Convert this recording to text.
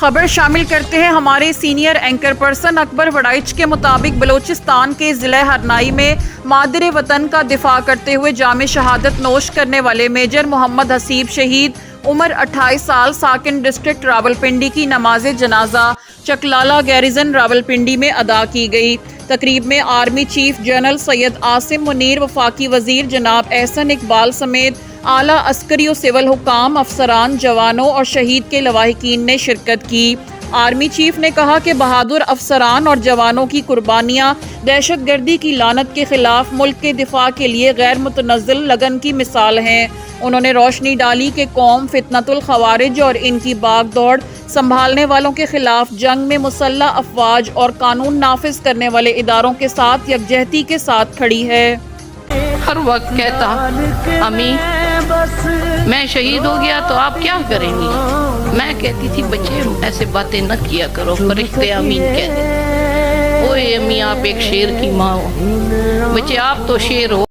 خبر شامل کرتے ہیں ہمارے سینئر اینکر پرسن اکبر وڑائچ کے مطابق بلوچستان کے ضلع ہرنائی میں مادر وطن کا دفاع کرتے ہوئے جام شہادت نوش کرنے والے میجر محمد حسیب شہید عمر 28 سال ساکن ڈسٹرکٹ راولپنڈی کی نماز جنازہ چکلالہ گیریزن راولپنڈی میں ادا کی گئی۔ تقریب میں army chief general Syed Asim Munir, وفاقی وزیر جناب احسن اقبال سمیت اعلیٰ عسکری و سول حکام، افسران، جوانوں اور شہید کے لواحقین نے شرکت کی۔ آرمی چیف نے کہا کہ بہادر افسران اور جوانوں کی قربانیاں دہشت گردی کی لعنت کے خلاف ملک کے دفاع کے لیے غیر متنزل لگن کی مثال ہیں۔ انہوں نے روشنی ڈالی کہ قوم فتنۃ الخوارج اور ان کی باغ دوڑ سنبھالنے والوں کے خلاف جنگ میں مسلح افواج اور قانون نافذ کرنے والے اداروں کے ساتھ یکجہتی کے ساتھ کھڑی ہے۔ ہر وقت کہتا امی میں شہید ہو گیا تو آپ کیا کریں گی؟ میں کہتی تھی بچے ایسے باتیں نہ کیا کرو، فرشتے آمین کہتے۔ اوے امی آپ ایک شیر کی ماں ہو، بچے آپ تو شیر ہو